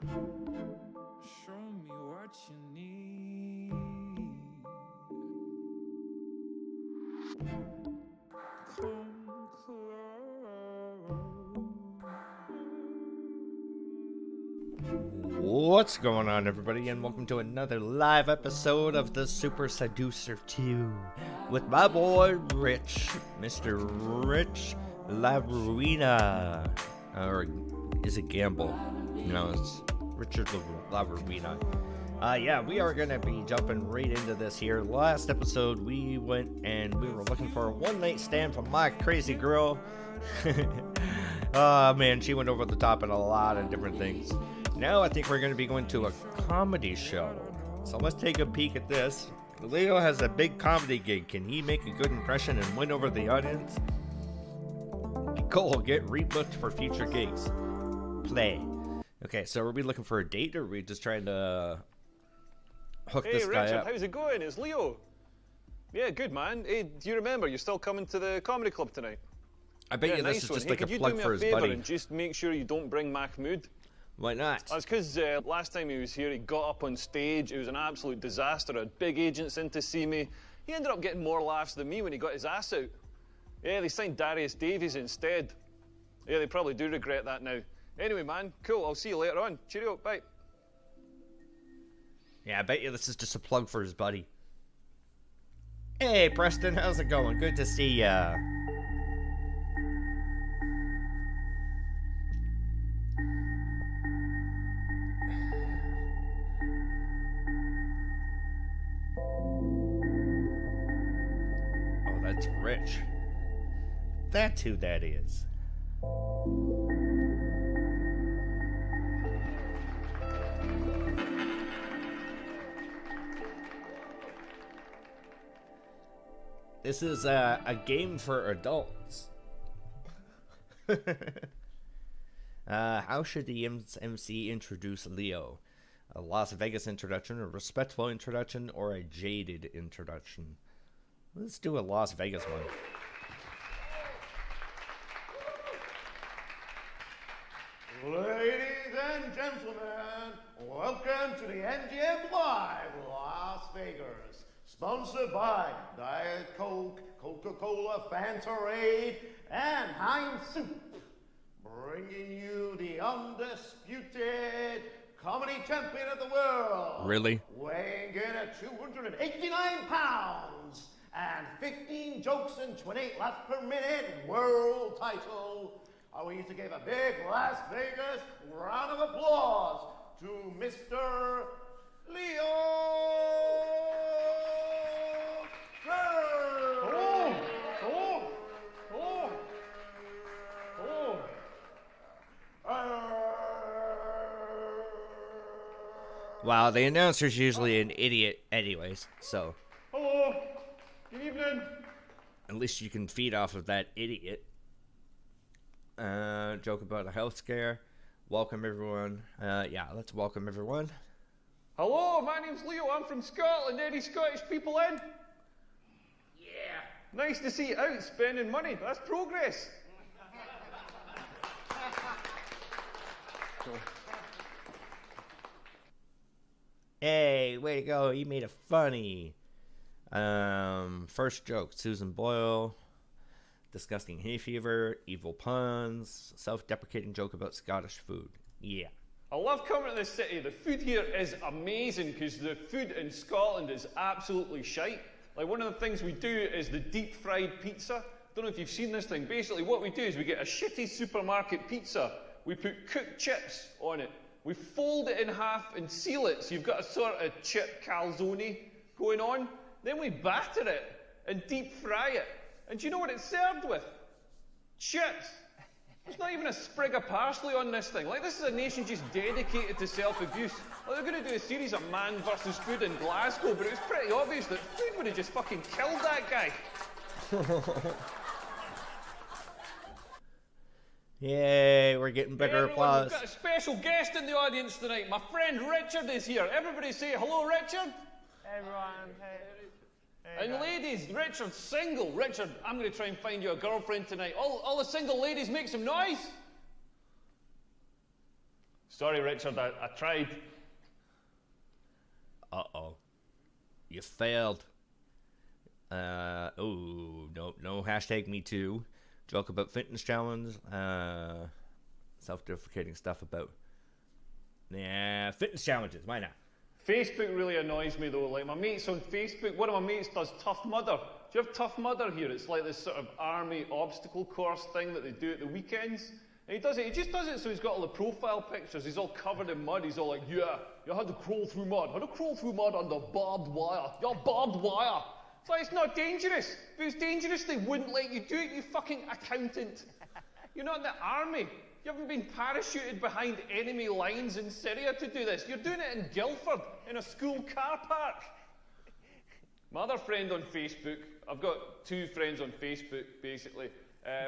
Show me what you need. Come close. What's going on, everybody, and welcome to another live episode of the Super Seducer 2 with my boy Rich, Mr. Rich Laruina. Or is it Gamble? No, it's Richard Laruina. Yeah, we are going to be jumping right into this here. Last episode, we went and we were looking for a one-night stand from my crazy girl. Oh, man, she went over the top in a lot of different things. Now I think we're going to be going to a comedy show. So let's take a peek at this. Leo has a big comedy gig. Can he make a good impression and win over the audience? Cool, get rebooked for future gigs. Play. Okay, so are we looking for a date, or are we just trying to hook this guy Richard, up? how's it going? It's Leo. Yeah, good, man. Hey, do you remember? You're still coming to the comedy club tonight? I bet you nice this is one. just Hey, like a could you plug do me for a his favour buddy. and just make sure you don't bring Mahmood? Why not? That's because last time he was here, he got up on stage. It was an absolute disaster. I had big agents in to see me. He ended up getting more laughs than me when he got his ass out. Yeah, they signed Darius Davies instead. Yeah, they probably do regret that now. Anyway, man, cool. I'll see you later on. Cheerio, bye. Yeah, I bet you this is just a plug for his buddy. Hey, Preston, how's it going? Good to see ya. Oh, that's Rich. That's who that is. This is a game for adults. How should the MC introduce Leo? A Las Vegas introduction, a respectful introduction, or a jaded introduction? Let's do a Las Vegas one. Ladies and gentlemen, welcome to the MGM Live Las Vegas. Sponsored by Diet Coke, Coca-Cola, Fantarade, and Heinz Soup. Bringing you the undisputed comedy champion of the world. Really? Weighing in at 289 pounds and 15 jokes and 28 laughs per minute world title. I want you to give a big Las Vegas round of applause to Mr. Leo. Wow, the announcer's usually an idiot anyways, so Hello. Good evening. at least you can feed off of that idiot. Joke about a health scare. Welcome everyone. Yeah, let's welcome everyone. Hello, my name's Leo. I'm from Scotland. Any Scottish people in? Yeah. Nice to see you out spending money. That's progress. Hey, way to go, you made it funny. First joke, Susan Boyle. Disgusting hay fever, evil puns, self-deprecating joke about Scottish food. Yeah. I love coming to this city. The food here is amazing because the food in Scotland is absolutely shite. Like, one of the things we do is the deep fried pizza. Don't know if you've seen this thing. Basically, what we do is we get a shitty supermarket pizza. We put cooked chips on it. We fold it in half and seal it, so you've got a sort of chip calzone going on. Then we batter it and deep fry it. And do you know what it's served with? Chips. There's not even a sprig of parsley on this thing. Like, this is a nation just dedicated to self-abuse. Like, they're going to do a series of man versus food in Glasgow, but it was pretty obvious that food would have just fucking killed that guy. Yay, we're getting better Everyone, applause. we've got a special guest in the audience tonight. My friend Richard is here. Everybody say hello, Richard. Everyone, hey. And ladies, Richard's single. Richard, I'm going to try and find you a girlfriend tonight. All the single ladies, make some noise. Sorry, Richard, I tried. Uh-oh. You failed. Oh, no hashtag me too. Joke about fitness challenge. Self-deprecating stuff about... Nah, fitness challenges, why not? Facebook really annoys me though. Like my mates on Facebook, one of my mates does Tough Mudder. Do you have Tough Mudder here? It's like this sort of army obstacle course thing that they do at the weekends. And he does it, he just does it so he's got all the profile pictures. He's all covered in mud. He's all like, yeah, you had to crawl through mud. Had to crawl through mud under barbed wire. You're barbed wire. It's like, it's not dangerous. If it was dangerous, they wouldn't let you do it, you fucking accountant. You're not in the army. You haven't been parachuted behind enemy lines in Syria to do this. You're doing it in Guildford, in a school car park. My other friend on Facebook, I've got 2 friends on Facebook, basically.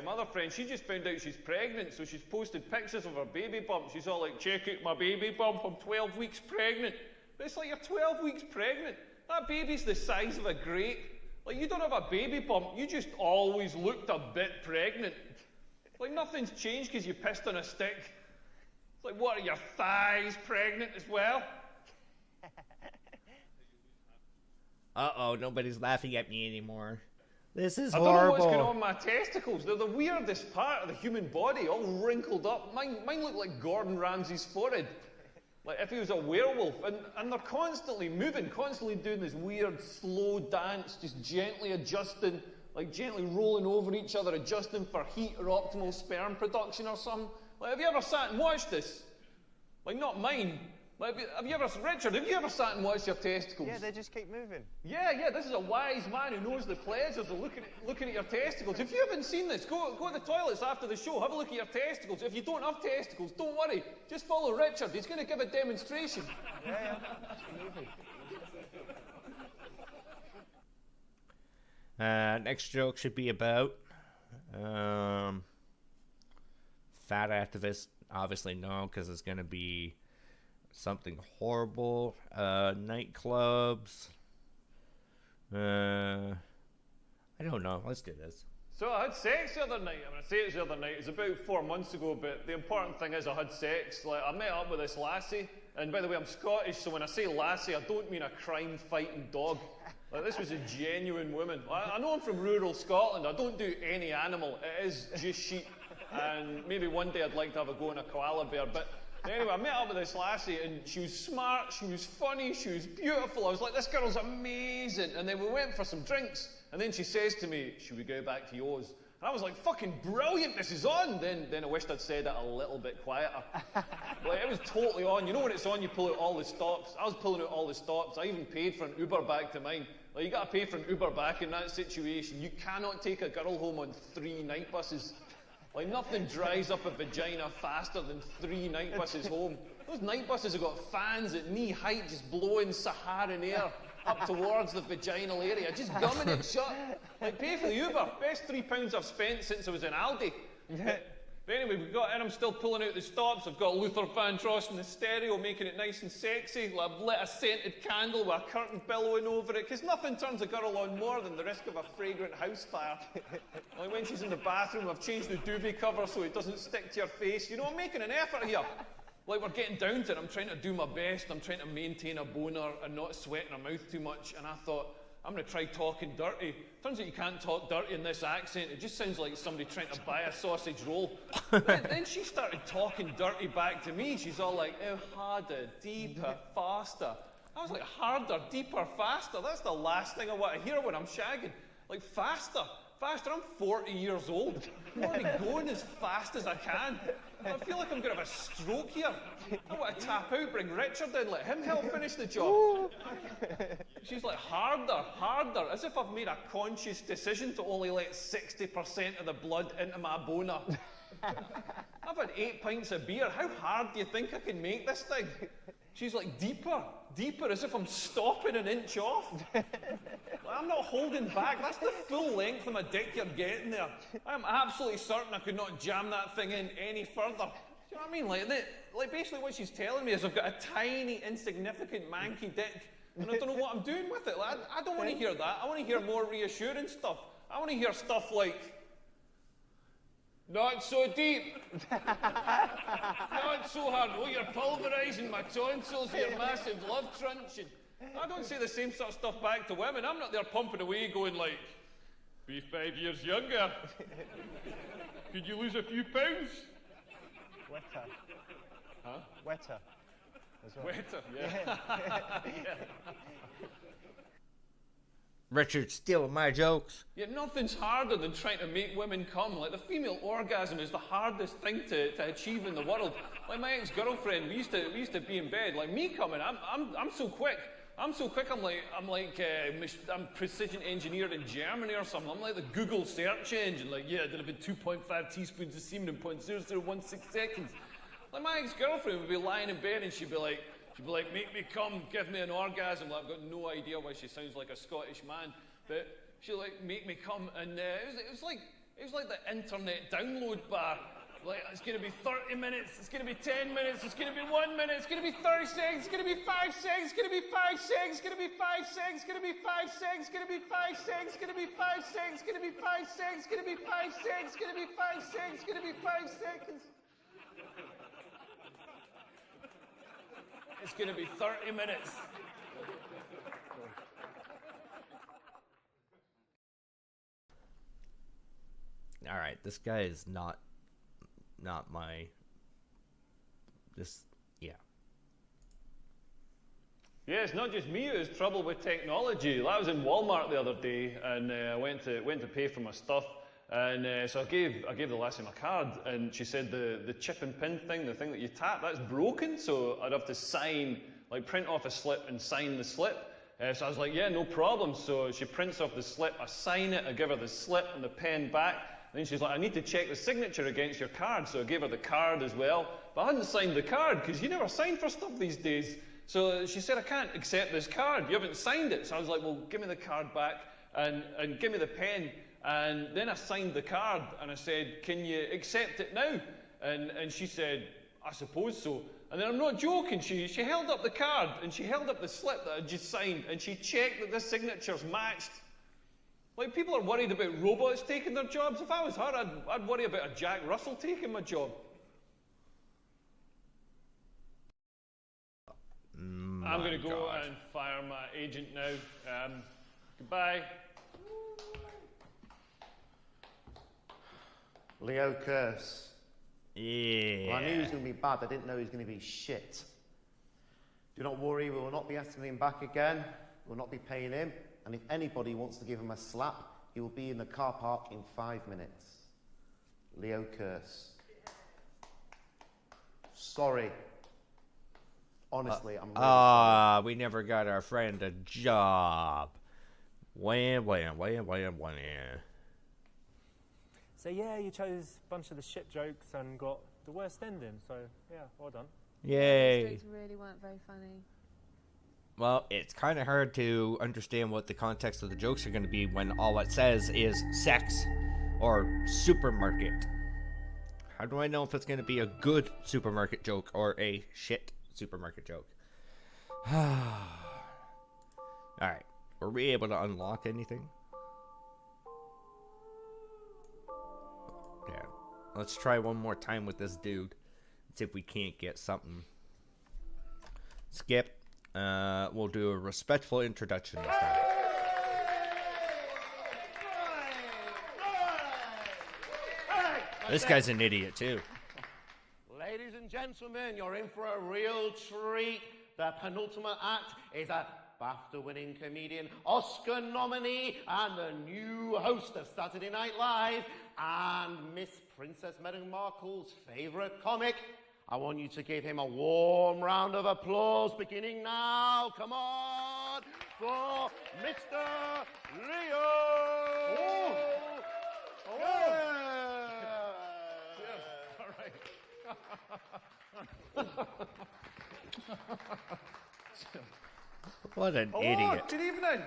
My other friend, she just found out she's pregnant, so she's posted pictures of her baby bump. She's all like, check out my baby bump, I'm 12 weeks pregnant. But it's like, you're 12 weeks pregnant. That baby's the size of a grape. Like, you don't have a baby bump, you just always looked a bit pregnant. Like, nothing's changed because you pissed on a stick. It's like, what, are your thighs pregnant as well? Uh-oh, nobody's laughing at me anymore. This is I horrible. don't know what's going on with my testicles. They're the weirdest part of the human body, all wrinkled up. Mine look like Gordon Ramsay's forehead. Like if he was a werewolf. And they're constantly moving, constantly doing this weird, slow dance, just gently adjusting, like gently rolling over each other, adjusting for heat or optimal sperm production or something. Like, have you ever sat and watched this? Like, not mine. Like, Richard, have you ever sat and watched your testicles? Yeah, they just keep moving. Yeah, this is a wise man who knows the pleasures of looking at your testicles. If you haven't seen this, go to the toilets after the show, have a look at your testicles. If you don't have testicles, don't worry. Just follow Richard. He's going to give a demonstration. Yeah. Moving. Next joke should be about fat activists. Obviously no, because it's going to be something horrible. Nightclubs. I don't know. Let's do this. So I had sex the other night. I mean, I say it was the other night. It was about 4 months ago, but the important thing is I had sex. Like, I met up with this lassie, and by the way, I'm Scottish, so when I say lassie, I don't mean a crime-fighting dog. Like, this was a genuine woman. I know I'm from rural Scotland. I don't do any animal. It is just sheep. And maybe one day I'd like to have a go on a koala bear. But anyway, I met up with this lassie, and she was smart, she was funny, she was beautiful. I was like, this girl's amazing. And then we went for some drinks. And then she says to me, should we go back to yours? And I was like, fucking brilliant, this is on. Then I wished I'd said it a little bit quieter. Like, it was totally on. You know when it's on, you pull out all the stops. I was pulling out all the stops. I even paid for an Uber back to mine. Like, you got to pay for an Uber back in that situation. You cannot take a girl home on 3 night buses. Like, nothing dries up a vagina faster than 3 night buses home. Those night buses have got fans at knee height just blowing Saharan air up towards the vaginal area, just gumming it shut. Like, pay for the Uber. Best £3 I've spent since I was in Aldi. But anyway, we've got in, I'm still pulling out the stops. I've got Luther Vandross in the stereo, making it nice and sexy. I've lit a scented candle with a curtain billowing over it, because nothing turns a girl on more than the risk of a fragrant house fire. Like when she's in the bathroom, I've changed the duvet cover so it doesn't stick to your face. You know, I'm making an effort here. Like, we're getting down to it. I'm trying to do my best. I'm trying to maintain a boner and not sweating her mouth too much. And I thought, I'm going to try talking dirty. Turns out you can't talk dirty in this accent. It just sounds like somebody trying to buy a sausage roll. Then she started talking dirty back to me. She's all like, oh, harder, deeper, faster. I was like, harder, deeper, faster. That's the last thing I want to hear when I'm shagging. Like, faster. I'm 40 years old. I'm already going as fast as I can. I feel like I'm going to have a stroke here. I want to tap out, bring Richard in, let him help finish the job. She's like, harder, as if I've made a conscious decision to only let 60% of the blood into my boner. I've had 8 pints of beer. How hard do you think I can make this thing? She's like, deeper, as if I'm stopping an inch off. I'm not holding back. That's the full length of my dick you're getting there. I'm absolutely certain I could not jam that thing in any further. Do you know what I mean? Like basically what she's telling me is I've got a tiny, insignificant, manky dick, and I don't know what I'm doing with it. Like, I don't want to hear that. I want to hear more reassuring stuff. I want to hear stuff like, Not so deep. Not so hard. Oh, you're pulverising my tonsils, your massive love truncheon. I don't say the same sort of stuff back to women. I'm not there pumping away going like, be 5 years younger. Could you lose a few pounds? Wetter. Huh? Wetter. As well. Wetter, yeah. Richard's stealing my jokes. Yeah, nothing's harder than trying to make women come. Like, the female orgasm is the hardest thing to achieve in the world. Like, my ex-girlfriend, we used to be in bed. Like, me coming, I'm so quick. I'm precision engineered in Germany or something. I'm like the Google search engine. Like, yeah, there have been 2.5 teaspoons of semen in 0.0016 seconds. Like, my ex-girlfriend would be lying in bed and she'd be like, make me come, give me an orgasm. Like, I've got no idea why she sounds like a Scottish man, but she'd like make me come, and it was like the internet download bar. Like, it's gonna be 30 minutes, it's gonna be 10 minutes, it's gonna be 1 minute, it's gonna be 30 seconds, it's gonna be 5 seconds, it's gonna be 5 seconds, it's gonna be 5 seconds, it's gonna be 5 seconds, it's gonna be 5 seconds, it's gonna be 5 seconds, it's gonna be 5 seconds, it's gonna be 5 seconds, it's gonna be 5 seconds, it's gonna be 5 seconds. It's gonna be 30 minutes. All right, this guy is not my. Yeah. Yeah, it's not just me who's trouble with technology. I was in Walmart the other day, and I went to pay for my stuff, and so I gave the lassie my card, and she said the chip and pin thing, the thing that you tap, that's broken, so I'd have to sign, like print off a slip and sign the slip. So I was like, yeah, no problem. So she prints off the slip, I sign it, I give her the slip and the pen back. And then she's like, I need to check the signature against your card. So I gave her the card as well. But I hadn't signed the card, because you never sign for stuff these days. So she said, I can't accept this card. You haven't signed it. So I was like, well, give me the card back and give me the pen. And then I signed the card and I said, can you accept it now? And she said, I suppose so. And then I'm not joking, she held up the card and she held up the slip that I just signed and she checked that the signatures matched. Like, people are worried about robots taking their jobs. If I was her, I'd worry about a Jack Russell taking my job. I'm going to go and fire my agent now. Goodbye. Leo Curse. Yeah. Well, I knew he was going to be bad. I didn't know he was going to be shit. Do not worry, we will not be asking him back again. We will not be paying him. And if anybody wants to give him a slap, he will be in the car park in 5 minutes. Leo Curse. Sorry. Honestly, I'm really we never got our friend a job. Wham. So yeah, you chose a bunch of the shit jokes and got the worst ending. So yeah, well done. Yay. Those jokes really weren't very funny. Well, it's kind of hard to understand what the context of the jokes are going to be when all it says is sex or supermarket. How do I know if it's going to be a good supermarket joke or a shit supermarket joke? Alright, were we able to unlock anything? Yeah, let's try one more time with this dude. See if we can't get something. Skip. We'll do a respectful introduction this time. This guy's an idiot too. Ladies and gentlemen, you're in for a real treat. The penultimate act is a BAFTA-winning comedian, Oscar nominee, and the new host of Saturday Night Live, and Miss Princess Meghan Markle's favourite comic. I want you to give him a warm round of applause, beginning now. Come on, for Mr. Leo. Oh. Yeah. All right. What an idiot. Good evening.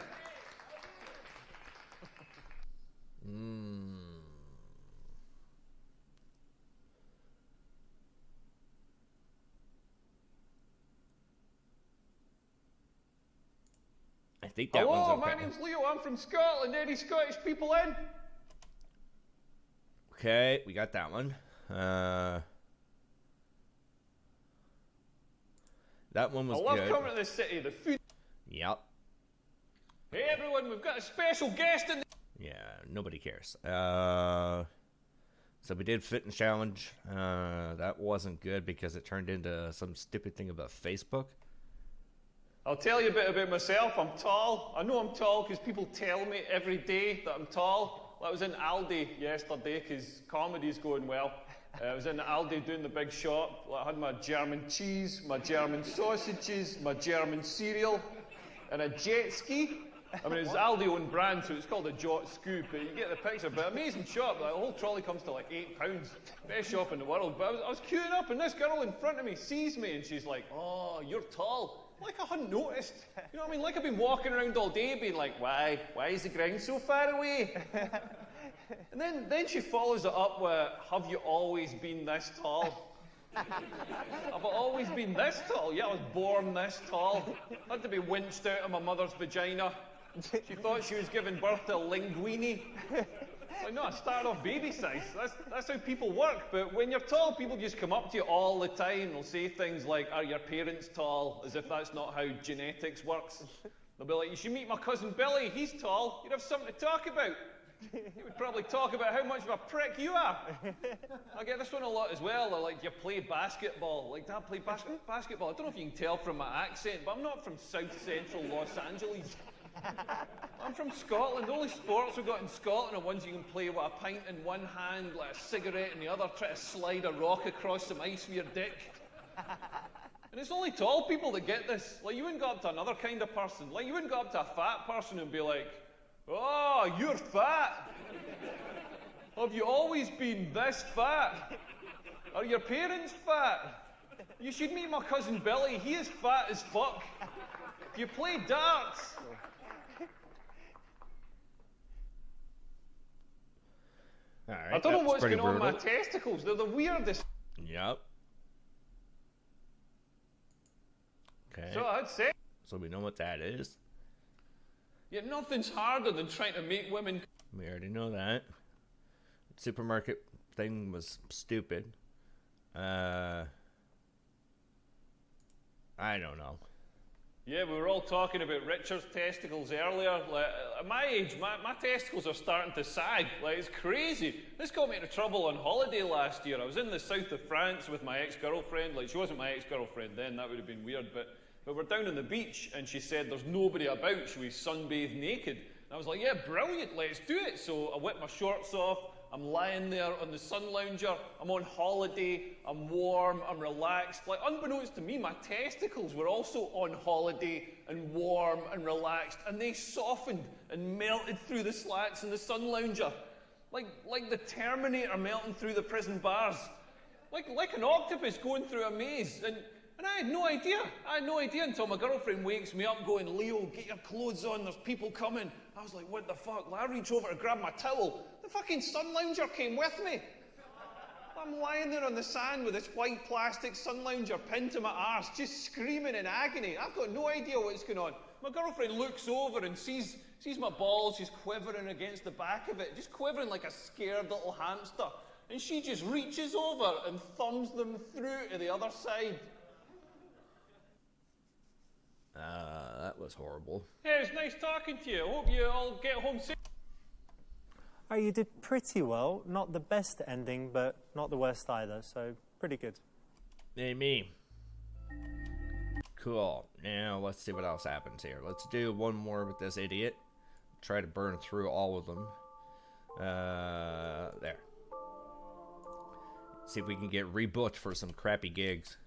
I think that Hello, one's okay. my name's Leo. I'm from Scotland. Any Scottish people in? Okay, we got that one. That one was I love good. coming to this city. The food. Yep. Hey everyone, we've got a special guest in. Yeah, nobody cares. So we did fitness challenge. That wasn't good because it turned into some stupid thing about Facebook. I'll tell you a bit about myself. I'm tall. I know I'm tall because people tell me every day that I'm tall. I was in Aldi yesterday because comedy's going well. I was in Aldi doing the big shop. I had my German cheese, my German sausages, my German cereal, and a jet ski. I mean, it's Aldi own brand, so it's called a Jot Scoop, but you get the picture. But amazing shop. Like, the whole trolley comes to like £8. Best shop in the world. But I was queuing up, and this girl in front of me sees me, and she's like, "Oh, you're tall." Like I hadn't noticed. You know what I mean? Like I've been walking around all day being like, why is the ground so far away? And then she follows it up with, have you always been this tall? Have I always been this tall? Yeah, I was born this tall. I had to be winched out of my mother's vagina. She thought she was giving birth to a linguine. Like, no, I started off baby size. That's how people work. But when you're tall, people just come up to you all the time. They'll say things like, are your parents tall? As if that's not how genetics works. They'll be like, you should meet my cousin Billy. He's tall. You'd have something to talk about. He would probably talk about how much of a prick you are. I get this one a lot as well. They're like, you play basketball. Like, Dad, play basketball. I don't know if you can tell from my accent, but I'm not from South Central Los Angeles. I'm from Scotland. The only sports we've got in Scotland are ones you can play with a pint in one hand, like a cigarette in the other, try to slide a rock across some ice with your dick. And it's only tall people that get this. Like, you wouldn't go up to another kind of person. Like, you wouldn't go up to a fat person and be like, oh, you're fat. Have you always been this fat? Are your parents fat? You should meet my cousin Billy. He is fat as fuck. Do you play darts? All right, I don't know what's pretty going on with my brutal. testicles. They're the weirdest. Yep. Okay. So I'd say, So we know what that is. yeah, nothing's harder than trying to make women. We already know that. Supermarket thing was stupid. I don't know. Yeah, we were all talking about Richard's testicles earlier. Like, at my age, my testicles are starting to sag. Like, it's crazy. This got me into trouble on holiday last year. I was in the south of France with my ex-girlfriend. Like, she wasn't my ex-girlfriend then. That would have been weird. But we're down on the beach, and she said there's nobody about. Should we sunbathe naked? And I was like, yeah, brilliant. Let's do it. So I whipped my shorts off. I'm lying there on the sun lounger. I'm on holiday. I'm warm. I'm relaxed. Like, unbeknownst to me, my testicles were also on holiday and warm and relaxed, and they softened and melted through the slats in the sun lounger, like the Terminator melting through the prison bars, like an octopus going through a maze. And I had no idea. I had no idea until my girlfriend wakes me up going, Leo, get your clothes on, there's people coming. I was like, what the fuck? I reach over to grab my towel. The fucking sun lounger came with me. I'm lying there on the sand with this white plastic sun lounger pinned to my arse, just screaming in agony. I've got no idea what's going on. My girlfriend looks over and sees my balls just quivering against the back of it, just quivering like a scared little hamster. And she just reaches over and thumbs them through to the other side. That was horrible. Hey, it's nice talking to you. I hope you all get home safe. Oh, you did pretty well. Not the best ending, but not the worst either, so pretty good. Hey, me. Cool. Now, let's see what else happens here. Let's do one more with this idiot. Try to burn through all of them. There. See if we can get rebooked for some crappy gigs.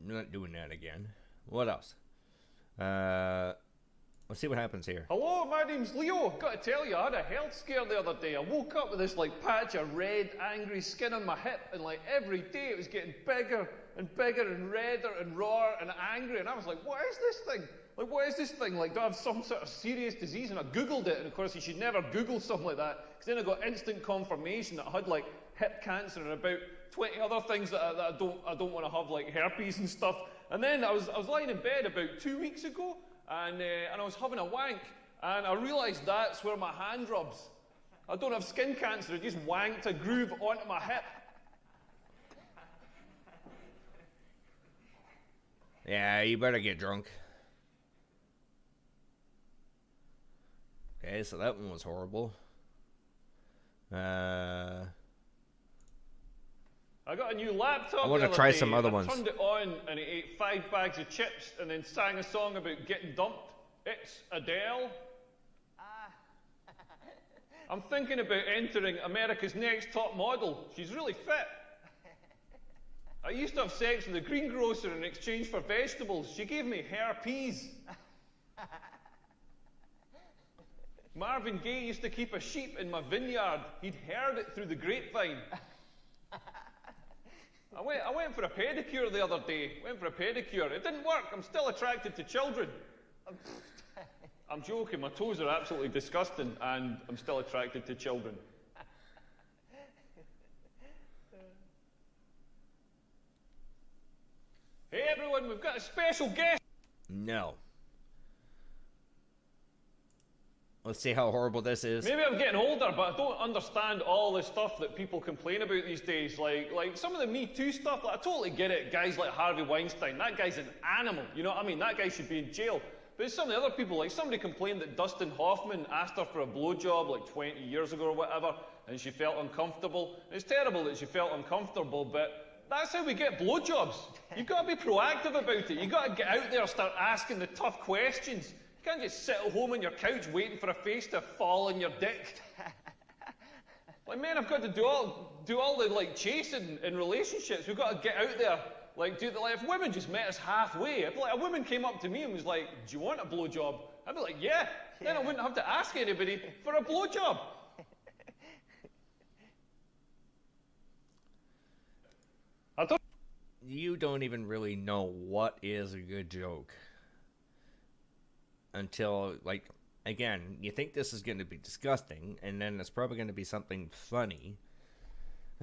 I'm not doing that again. What else? Let's see what happens here. Hello, my name's Leo. Got to tell you, I had a health scare the other day. I woke up with this like patch of red, angry skin on my hip, and like every day it was getting bigger and bigger and redder and rawer and angry. And I was like, what is this thing? Like, what is this thing? Like, do I have some sort of serious disease? And I Googled it, and of course you should never Google something like that, because then I got instant confirmation that I had like hip cancer and about 20 other things that I don't want to have, like herpes and stuff. And then I was lying in bed about 2 weeks ago, and I was having a wank, and I realised that's where my hand rubs. I don't have skin cancer, I just wanked a groove onto my hip. Yeah, you better get drunk. Okay, so that one was horrible. I got a new laptop. I want the to other try day. some other I ones. turned it on and it ate 5 bags of chips and then sang a song about getting dumped. It's Adele. I'm thinking about entering America's Next Top Model. She's really fit. I used to have sex with a greengrocer in exchange for vegetables. She gave me herpes. Marvin Gaye used to keep a sheep in my vineyard. He'd heard it through the grapevine. I went for a pedicure the other day. It didn't work. I'm still attracted to children. I'm joking. My toes are absolutely disgusting, and I'm still attracted to children. Hey everyone, we've got a special guest. No. Let's see how horrible this is. Maybe I'm getting older, but I don't understand all the stuff that people complain about these days. Like some of the Me Too stuff, I totally get it. Guys like Harvey Weinstein, that guy's an animal. You know what I mean? That guy should be in jail. But some of the other people, like somebody complained that Dustin Hoffman asked her for a blowjob like 20 years ago or whatever, and she felt uncomfortable. It's terrible that she felt uncomfortable, but that's how we get blowjobs. You've got to be proactive about it. You've got to get out there and start asking the tough questions. You can't just sit at home on your couch waiting for a face to fall on your dick. Like, men have got to do all the like chasing in relationships. We've got to get out there. Like, if women just met us halfway, if like a woman came up to me and was like, "Do you want a blowjob?" I'd be like, "Yeah." Then I wouldn't have to ask anybody for a blowjob. You don't even really know what is a good joke until, like, again, you think this is going to be disgusting, and then it's probably going to be something funny.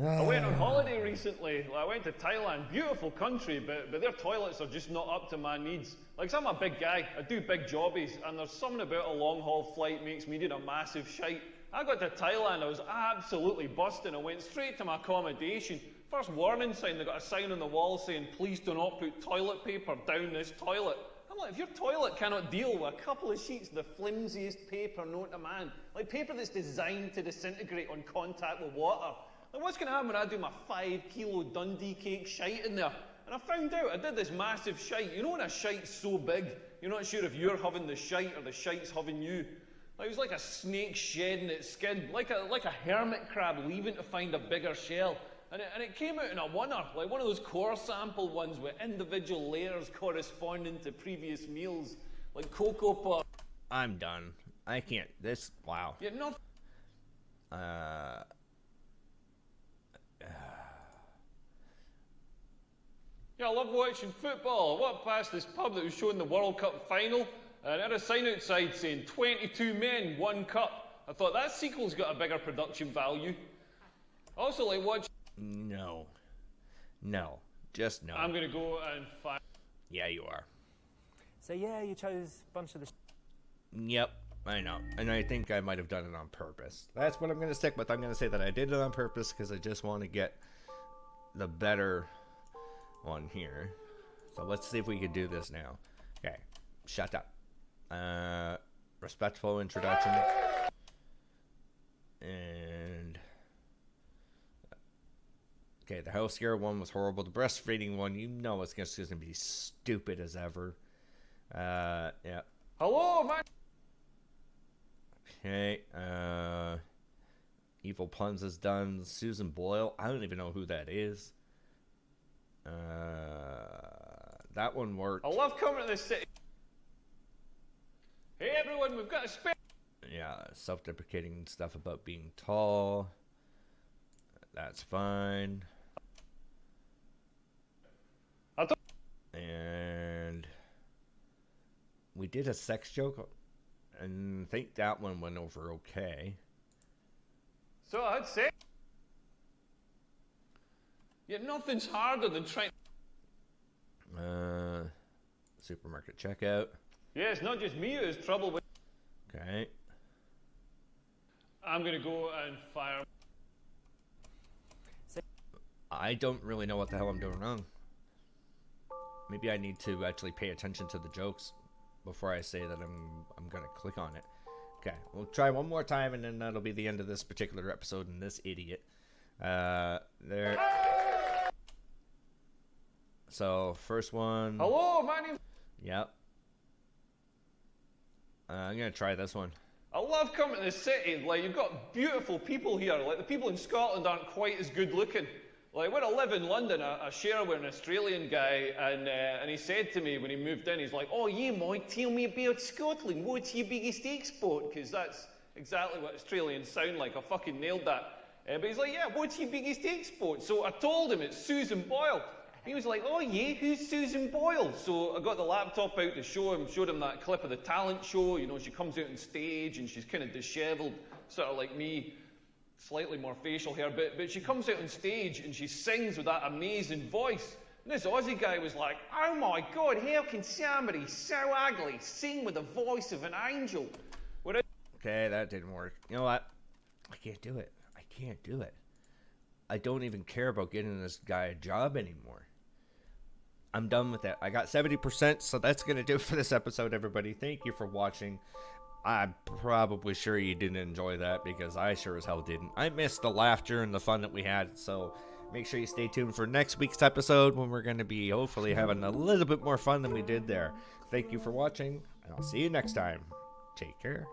I went on holiday recently. I went to Thailand, beautiful country, but their toilets are just not up to my needs. Like, so I'm a big guy, I do big jobbies, and there's something about a long haul flight makes me need a massive shite. I got to Thailand, I was absolutely busting. I went straight to my accommodation. First warning sign, they got a sign on the wall saying, "Please do not put toilet paper down this toilet." I'm like, if your toilet cannot deal with a couple of sheets of the flimsiest paper known to man, like paper that's designed to disintegrate on contact with water, like what's going to happen when I do my 5 kilo Dundee cake shite in there? And I found out I did this massive shite. You know when a shite's so big, you're not sure if you're having the shite or the shite's having you. Like, it was like a snake shedding its skin, like a hermit crab leaving to find a bigger shell. And it came out in a oneer, like one of those core sample ones with individual layers corresponding to previous meals, like Cocoa Puff. I'm done. I can't. This. Wow. Yeah, no. Yeah, I love watching football. I walked past this pub that was showing the World Cup final, and it had a sign outside saying 22 men, 1 cup. I thought that sequel's got a bigger production value. I also like watching. No. No. Just no. I'm going to go and find. Yeah, you are. So yeah, you chose a bunch of the Yep, I know. And I think I might have done it on purpose. That's what I'm going to stick with. I'm going to say that I did it on purpose because I just want to get the better one here. So let's see if we can do this now. Okay, shut up. Respectful introduction. And... okay, the house scare one was horrible. The breastfeeding one, you know it's just going to be stupid as ever. Yeah. Hello, man. Okay, Evil Puns is done. Susan Boyle, I don't even know who that is. That one worked. I love coming to this city. Hey everyone, we've got a spare. Yeah, self-deprecating stuff about being tall. That's fine. And we did a sex joke, and I think that one went over okay. So I'd say, yeah, nothing's harder than trying. supermarket checkout. Yeah, it's not just me who has trouble with. Okay. I'm gonna go and fire. I don't really know what the hell I'm doing wrong. Maybe I need to actually pay attention to the jokes before I say that I'm gonna click on it. Okay, we'll try one more time, and then that'll be the end of this particular episode. And this idiot, there. So first one. Hello, my name. Yep. I'm gonna try this one. I love coming to the city. Like, you've got beautiful people here. Like, the people in Scotland aren't quite as good looking. Like, when I live in London, I share with an Australian guy, and he said to me when he moved in, he's like, "Oh, yeah, mate, tell me about Scotland. What's your biggest export?" Because that's exactly what Australians sound like. I fucking nailed that. But he's like, "Yeah, what's your biggest export?" So I told him it's Susan Boyle. He was like, "Oh yeah, who's Susan Boyle?" So I got the laptop out to showed him that clip of the talent show. You know, she comes out on stage and she's kind of dishevelled, sort of like me, slightly more facial hair, but she comes out on stage and she sings with that amazing voice. And this Aussie guy was like, "Oh my God, how can somebody so ugly sing with the voice of an angel?" Okay, that didn't work. You know what? I can't do it. I can't do it. I don't even care about getting this guy a job anymore. I'm done with that. I got 70%, so that's going to do it for this episode, everybody. Thank you for watching. I'm probably sure you didn't enjoy that, because I sure as hell didn't. I missed the laughter and the fun that we had, so make sure you stay tuned for next week's episode, when we're going to be hopefully having a little bit more fun than we did there. Thank you for watching, and I'll see you next time. Take care.